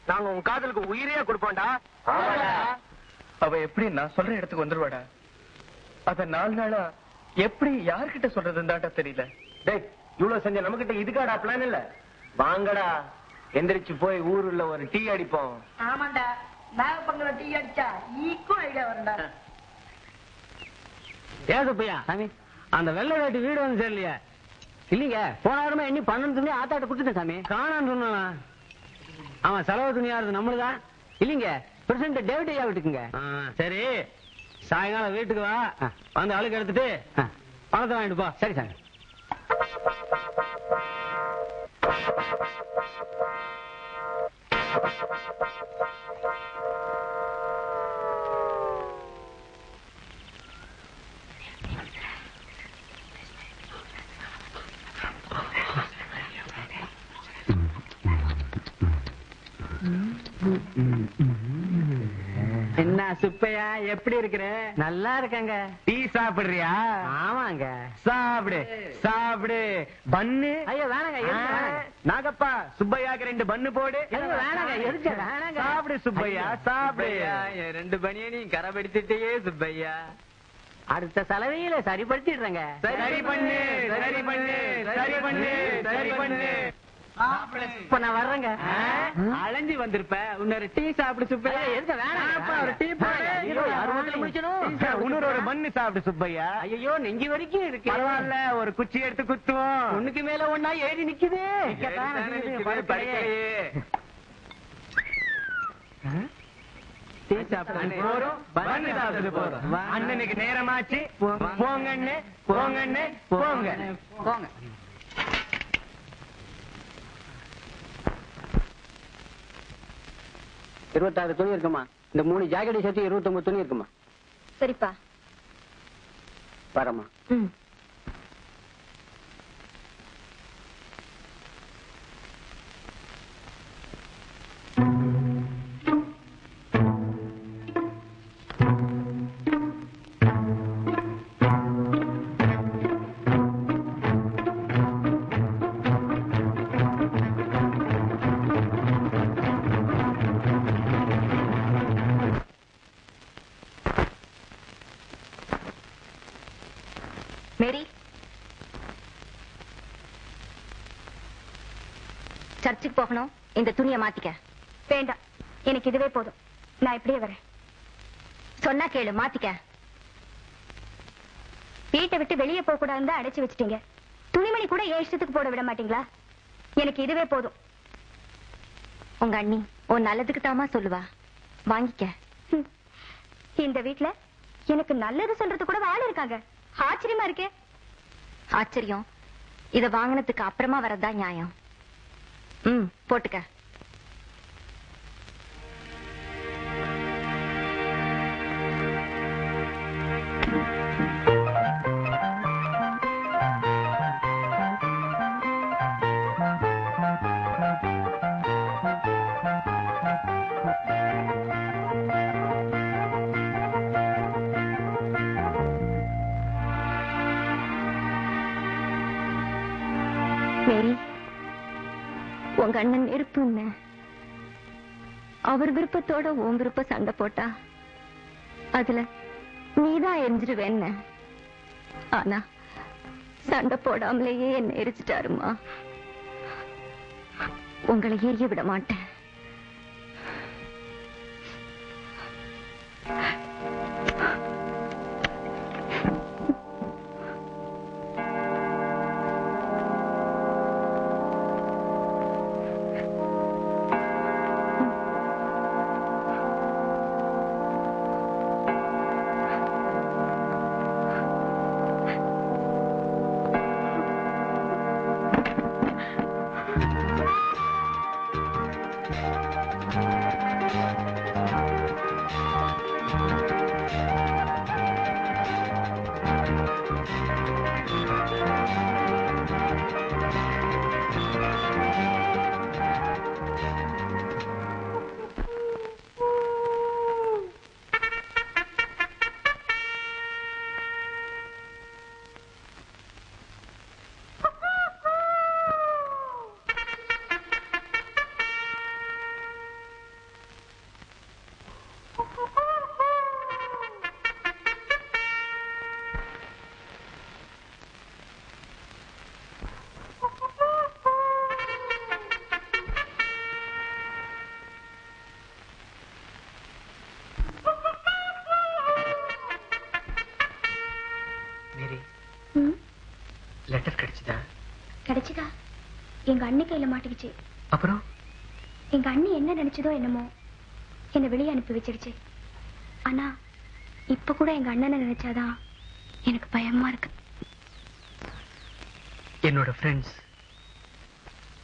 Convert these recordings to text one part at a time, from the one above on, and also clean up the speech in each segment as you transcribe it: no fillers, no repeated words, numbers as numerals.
நாங்க உன் காதலுக்கு உயிரையே கொடுப்போம்டா. அவ எப்படி நான் சொல்ற இடத்துக்கு வந்துருவாடா. அத 4 நாளா எப்படி யார்கிட்ட சொல்றதுன்னு தெரியல. டேய், இவ்வளவு செஞ்ச நம்ம கிட்ட இதுக்காடா பிளான் இல்ல? வாங்கடா, எந்திரிச்சு போய் ஊருல ஒரு டீ அடிப்போம். ஆமாண்டா, நாகப்பங்கல டீ அடிச்சா ஈக்கும் ஐடியா வரண்டா. ஏசப்பையா சாமி, அந்த வெள்ளை வேட்டி வீடு வந்து சரியில்லையா? இல்லீங்க, போன வாரமா எண்ணி 12 துணி ஆத்தாட்ட கொடுத்துட்டேன் சாமி. காணான்னு சொன்னான். அவன் செலவு துணியா இருக்கு நம்மளுதான். இல்லீங்க, பிரசிடண்ட் டேவிட் ஐயா வீட்டுக்குங்க. சரி, சாயங்காலம் வீட்டுக்கு வா, வந்து ஆளுக்கு எடுத்துட்டு பணத்தை வாங்கிட்டு போ. சரி சாமி. என்ன சுப்பையா, எப்படி இருக்கிற? நல்லா இருக்கங்க. டீ சாப்பிடுறியா? ஆமாங்க. சாப்பிடு சாப்பிடு. பன்னு? ஐயோ வேணாங்க. நாகப்பா, சுப்பையாக்கு 2 பன்னு போடு. வேணாங்க, எதுக்கு? வேணாங்க. சாப்பிடு சுப்பையா, சாப்பிடு. 2 பனியனையும் கரைப்படுத்திட்டே சுப்பையா. அடுத்த செலவையில சரிப்படுத்திடுறேங்க. சரி பண்ணு, சரி பண்ணு, சரி பண்ணு, சரி பண்ணு. இப்ப நான் வர்றேங்க. அலைஞ்சி வந்திருப்ப. இன்னொரு டீ சாப்பிடு சுப்பையா. எதுக்கு? வேணாம், ஒரு டீ போடு. முடிச்சணும். இன்னொரு ஒரு மண்ணு சாப்பிடு சுப்பையா. ஐயோ, நெஞ்சி வரைக்கும் இருக்கு. பரவாயில்ல, ஒரு குச்சி எடுத்து குத்துவோம். ஒண்ணுக்கு மேல ஒண்ணா ஏறி நிக்குது. டீ சாப்பிடு போறோம், பண்ணு சாப்பிடு போறோம். அண்ணனுக்கு நேரமாச்சு. போங்கண்ணே, போங்கண்ணே, போங்க போங்க. 26 துணி இருக்குமா? இந்த 3 ஜாக்கெட்டை சேர்த்து 29 துணி இருக்குமா? சரிப்பா, வரமா. மேரி, சர்ச்சுக்கு போகணும். இந்த துணியை மாத்திக்க. வேண்டாம், எனக்கு இதுவே போதும். நான் இப்படியே வரேன். சொன்னா கேளு, மாத்திக்க. வீட்டை விட்டு வெளியே போக கூடாதுன்னு அடைச்சு வச்சுட்டீங்க. துணிமணி கூட ஏன் இஷ்டத்துக்கு போட விட மாட்டீங்களா? எனக்கு இதுவே போதும். உங்க அண்ணி உன் நல்லதுக்கு தாமா சொல்லுவா, வாங்கிக்க. இந்த வீட்டுல எனக்கு நல்லது சொல்றது கூட ஆள் இருக்காங்க. ஆச்சரியமா இருக்கே. ஆச்சரியம் இத வாங்கினதுக்கு அப்புறமா வரதான் நியாயம். போட்டுக்க. மேரி, உங்க அண்ணன் நெருப்புன்னு அவர் விருப்பத்தோட உன் விருப்ப சண்டை போட்டா அதுல நீதான் எரிஞ்சிருவேன்னு. ஆனா சண்டை போடாமலேயே என்ன எரிச்சிட்டாருமா. உங்களை எரிய விட மாட்டேன். எங்க அண்ணி கையில மாட்டிக்கிச்சு. அப்புறம் எங்க அண்ணி என்ன நினைச்சதோ என்னமோ என்ன வெளியே அனுப்பி வச்சிருச்சு. ஆனா இப்ப கூட எங்க அண்ணனை நினைச்சாதான் எனக்கு பயமா இருக்கு. என்னோட ஃப்ரெண்ட்ஸ்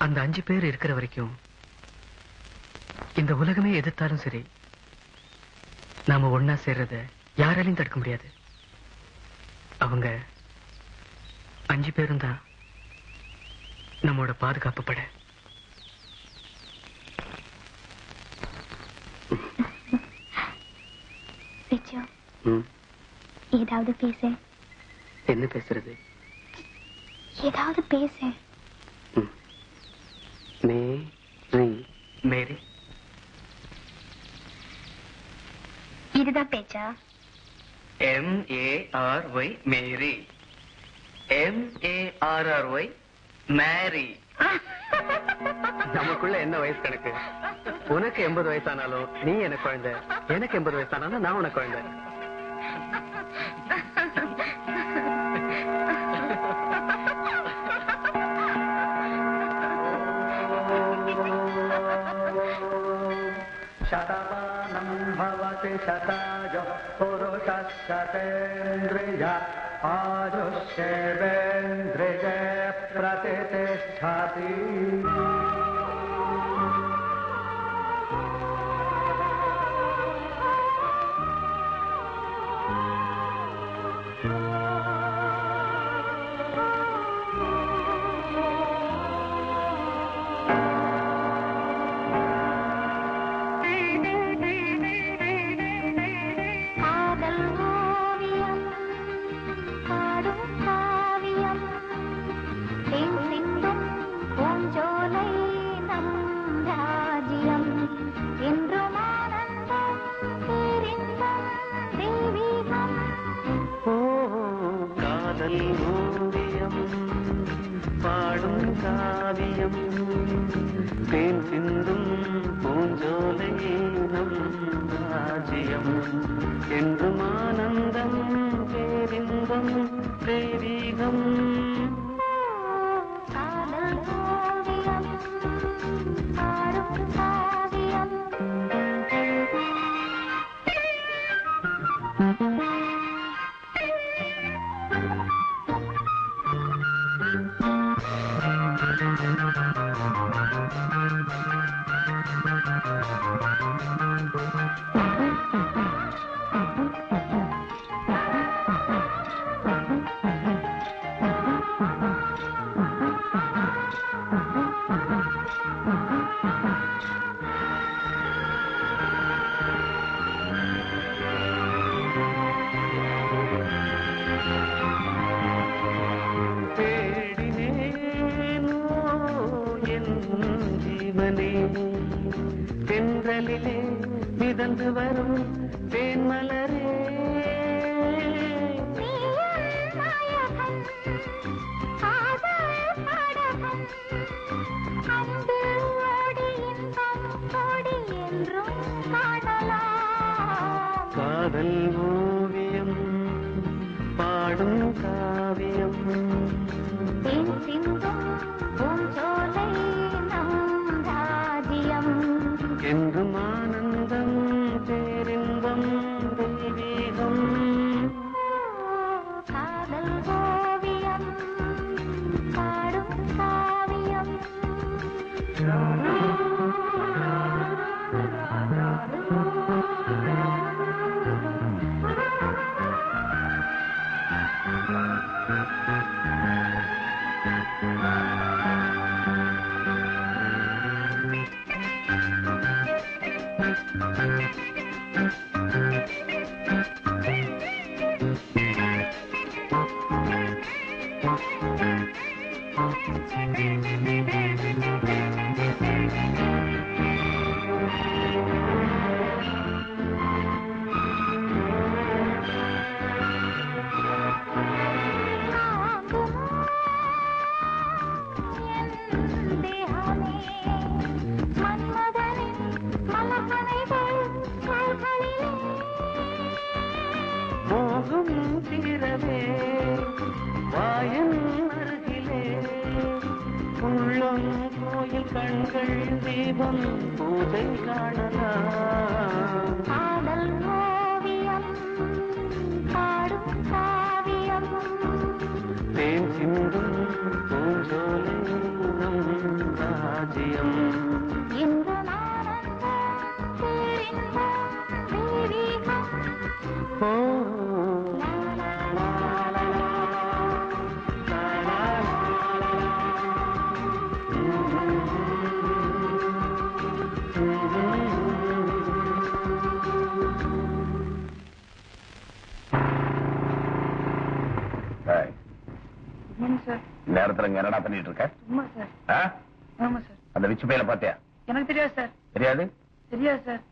அந்த 5 பேர் இருக்கிற வரைக்கும் இந்த உலகமே எதிர்த்தாலும் சரி, நாம ஒன்னா சேர்றத யாராலையும் தடுக்க முடியாது. அவங்க 5 பேரும் தான் நம்மோட பாதுகாப்பு பட. ஏதாவது பேச. என்ன பேசுறது? ஏதாவது பேச. மேரி, இதுதான் பேச்சா? MARY மேரி, MARRY மேரி. நமக்குள்ள என்ன வயசு கணக்கு? உனக்கு 80 வயசானாலும் நீ எனக்கு குழந்தை, எனக்கு 80 வயசானாலும் நான் உனக்கு குழந்தை. शतमानं भवति शतायो पुरुषः शतेन्द्रिय आयुष्येवेन्द्रिये प्रतिष्ठति. மன்மதனின் மலர்மனைகள் கால்களிலே கண்களில் தீபம் பூஜை காணலாம். காதல் ஓவியம் பாடும் காவியம் தேன் சிந்தும் பூஞ்சோலை நம் ராஜ்யம். இன்பமானந்தம் பேரின்பம் தெய்வீகம். ஓ லா, லா, லா, லா, லா. நேரத்துல இங்க என்னடா பண்ணிட்டு இருக்க? அந்த விச்சு பையில பாத்தியா? எனக்கு தெரியாது சார். தெரியாது? தெரியாது சார்.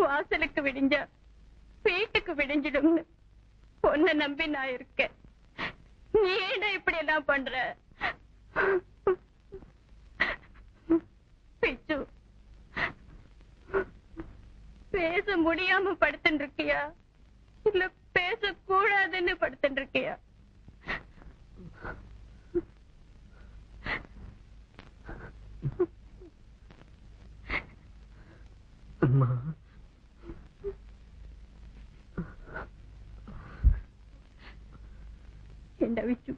வாசலுக்கு விடிஞ்சா வீட்டுக்கு விடிஞ்சிடும்னு பொண்ணை நம்பி நான் இருக்கேன். நீ ஏன்டா இப்படி எல்லாம் பண்ற? பிச்சு, பேச முடியாம படுத்துட்டு இருக்கியா இல்ல பேசக்கூடாதுன்னு படுத்துட்டு இருக்கியா? ஏண்டா விச்சு,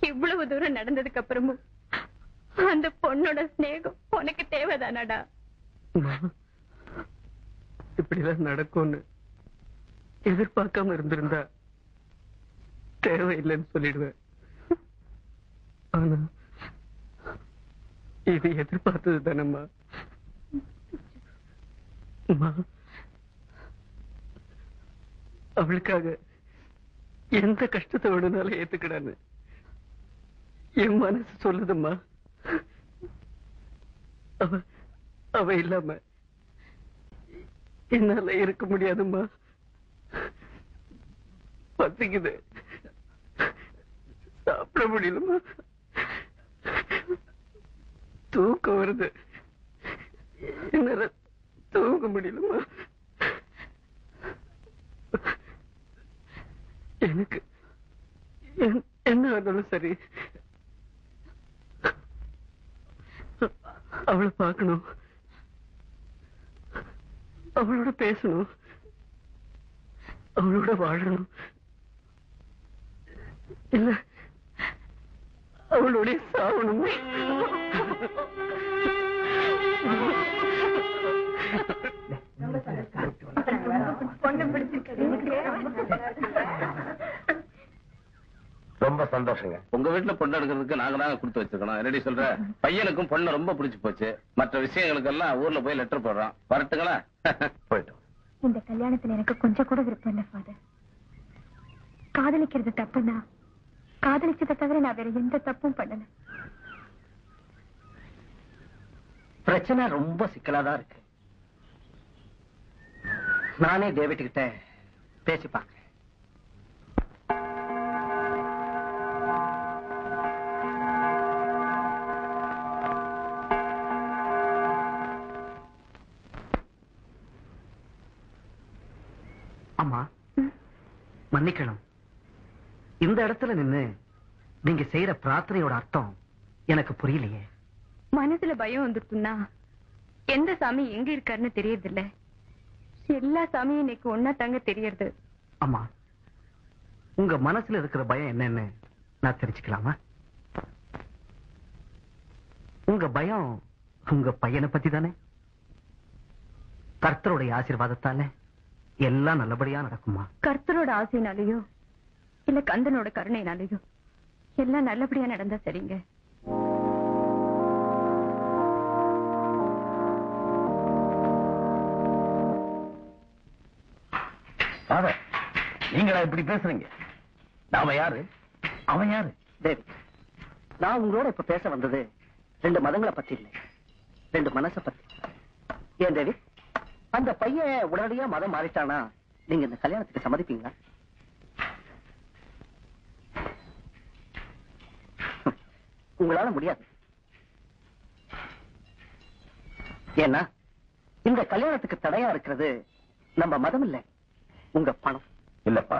இவ்வளவு தூரம் நடந்ததுக்கு அப்புறமும் அந்த பொண்ணோட ஸ்நேகம் உனக்கு தேவைதானடா? இப்படிதான் நடக்கும்னு எதிர்பார்க்காம இருந்திருந்தா தேவையில்லைன்னு சொல்லிடுவேன். ஆனா இது எதிர்பார்த்தது தானம்மா. அவளுக்காக எந்த கஷ்டத்தை விடனாலும் ஏத்துக்கிடான்னு என் மனசு சொல்லுதும்மா. அவ இல்லாம என்னால இருக்க முடியாதும்மா. பசிக்குது, சாப்பிட முடியலம்மா. தூக்கம் வருது, என்னால தூங்க முடியலம்மா. எனக்கு என்ன ஆனாலும் சரி அவளை பார்க்கணும், அவளோட பேசணும், அவளோட வாழணும், இல்ல அவளோட சாவணும். ரொம்ப சந்தோஷங்க. உங்க வீட்டுல பொண்ணு எடுக்கிறதுக்கு நாங்க தான் கொடுத்து வச்சிருக்கணும். ரெடி சொல்ற பையனுக்கும் பொண்ணு ரொம்ப பிடிச்சு போச்சு. மற்ற விஷயங்களுக்கெல்லாம் ஊர்ல போய் லெட்டர் போடுறோம். வரட்டுங்களா? போயிட்டோம். இந்த கல்யாணத்துல எனக்கு கொஞ்சம் கூட விருப்பம் இல்ல ஃபாதர். காதலிக்கிறது தப்புன்னா காதலிச்சதை தவிர நான் வேற எந்த தப்பும் பண்ணல. பிரச்சனை ரொம்ப சிக்கலாதான் இருக்கு. நானே டேவிட் கிட்ட பேசி பார்க்கிறேன். அம்மா மன்னிக்கணும், இந்த இடத்துல நின்னு நீங்க செய்யற பிரார்த்தனையோட அர்த்தம் எனக்கு புரியலையே. மனசுல பயம் வந்துட்டுனா எந்த சாமி எங்க இருக்காருன்னு தெரியறது இல்ல. எல்லா சாமியும் இன்னைக்கு ஒன்னா தாங்க தெரியறது. அம்மா உங்க மனசுல இருக்கிற பயம் என்னன்னு நான் தெரிஞ்சுக்கலாமா? உங்க பயம் உங்க பையனை பத்தி தானே? கர்த்தருடைய ஆசீர்வாதத்தால எல்லாம் நல்லபடியா நடக்குமா? கர்த்தரோட ஆசையினாலேயோ இல்ல கந்தனோட கருணையினாலேயோ எல்லாம் நல்லபடியா நடந்தா சரிங்க. நீங்களா இப்படி பேசுறீங்க? நாம யாரு, அவன் யாரு? தேவி, நான் உங்களோட இப்ப பேச வந்தது ரெண்டு மதங்களை பத்தி இல்லை, ரெண்டு மனசை பத்தி. ஏன் தேவி, அந்த பையன் உடனடியா மதம் மாறிட்டானா நீங்க இந்த கல்யாணத்துக்கு சம்மதிப்பீங்களா? உங்களால முடியாது. ஏன்னா இந்த கல்யாணத்துக்கு தடையா இருக்கிறது நம்ம மதம் இல்ல, உங்க பணம். இல்லப்பா,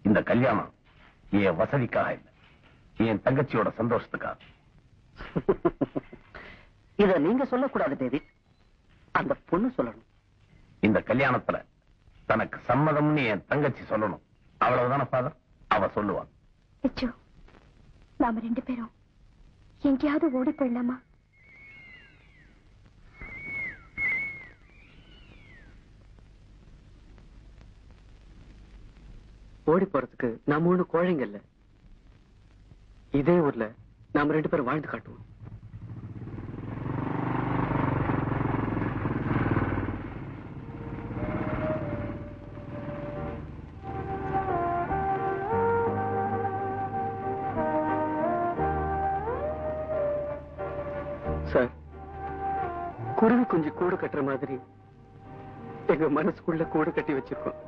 இந்த கல்யாணம் என் வசதிக்காக இல்ல, என் தங்கச்சியோட சந்தோஷத்துக்காக. இத நீங்க சொல்லக்கூடாது டேவிட், அந்த பொண்ணு சொல்லணும். இந்த கல்யாணத்துல தனக்கு சம்மதம்னு என் தங்கச்சி சொல்லணும். அவ்வளவுதான ஃபாதர்? அவ சொல்லுவான். நாம ரெண்டு பேரும் எங்கேயாவது ஓடி போயிடலாமா? ஓடி போறதுக்கு நாம ஒண்ணு கோழைங்க இல்ல. இதே ஊர்ல நாம ரெண்டு பேரும் வாழ்ந்து காட்டுவோம். சார், குருவி குஞ்சு கூடு கட்டுற மாதிரி எங்க மனசுக்குள்ள கூடு கட்டி வச்சிருக்கோம்.